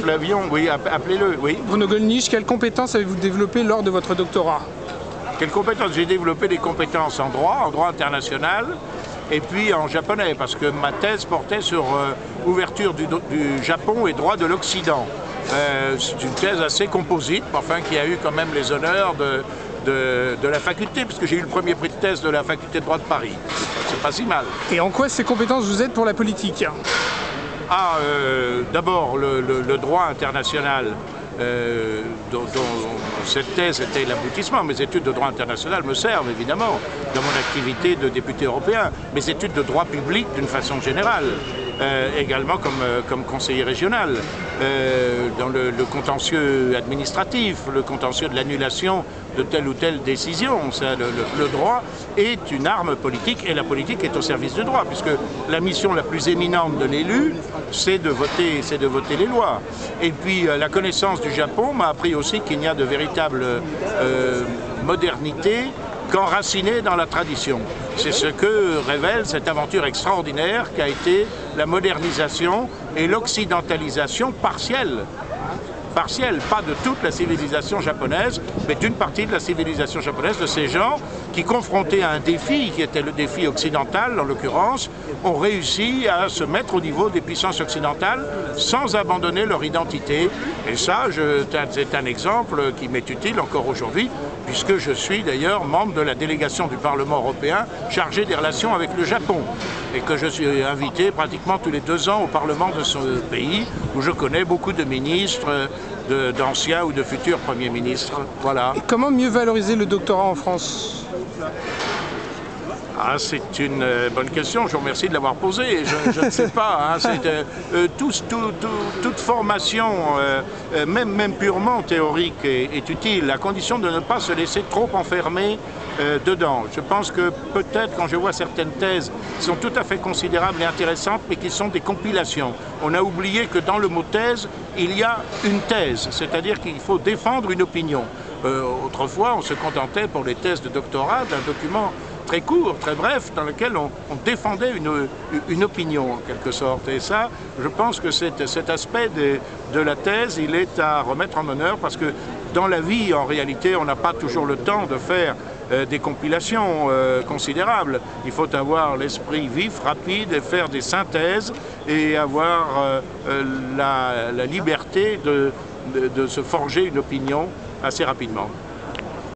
Flavion, oui, appelez-le, oui. Bruno Gollnisch, quelles compétences avez-vous développées lors de votre doctorat? Quelles compétences? J'ai développé des compétences en droit international, et puis en japonais, parce que ma thèse portait sur ouverture du Japon et droit de l'Occident. C'est une thèse assez composite, enfin qui a eu quand même les honneurs de la faculté, puisque j'ai eu le premier prix de thèse de la faculté de droit de Paris. C'est pas si mal. Et en quoi ces compétences vous aident pour la politique? D'abord, le droit international, dont cette thèse était l'aboutissement. Mes études de droit international me servent évidemment dans mon activité de député européen. Mes études de droit public d'une façon générale, également comme conseiller régional, dans le contentieux administratif, le contentieux de l'annulation de telle ou telle décision. Ça, le droit est une arme politique et la politique est au service du droit, puisque la mission la plus éminente de l'élu, c'est de voter les lois. Et puis la connaissance du Japon m'a appris aussi qu'il n'y a de véritable modernité qu'enracinée dans la tradition. C'est ce que révèle cette aventure extraordinaire qu'a été la modernisation et l'occidentalisation partielle, pas de toute la civilisation japonaise, mais d'une partie de la civilisation japonaise, de ces gens qui, confrontés à un défi, qui était le défi occidental en l'occurrence, ont réussi à se mettre au niveau des puissances occidentales sans abandonner leur identité. Et ça, c'est un exemple qui m'est utile encore aujourd'hui, puisque je suis d'ailleurs membre de la délégation du Parlement européen chargée des relations avec le Japon, et que je suis invité pratiquement tous les 2 ans au Parlement de ce pays, où je connais beaucoup de ministres, d'anciens ou de futurs premiers ministres. Voilà. Et comment mieux valoriser le doctorat en France? C'est une bonne question, je vous remercie de l'avoir posée. Je ne sais pas, toute formation, même purement théorique, est utile, à condition de ne pas se laisser trop enfermer dedans. Je pense que peut-être quand je vois certaines thèses qui sont tout à fait considérables et intéressantes, mais qui sont des compilations. On a oublié que dans le mot thèse, il y a une thèse, c'est-à-dire qu'il faut défendre une opinion. Autrefois, on se contentait pour les thèses de doctorat d'un document très court, très bref, dans lequel on défendait une opinion en quelque sorte. Et ça, je pense que cet aspect de la thèse, il est à remettre en honneur, parce que dans la vie, en réalité, on n'a pas toujours le temps de faire des compilations considérables. Il faut avoir l'esprit vif, rapide, et faire des synthèses, et avoir la liberté de se forger une opinion assez rapidement.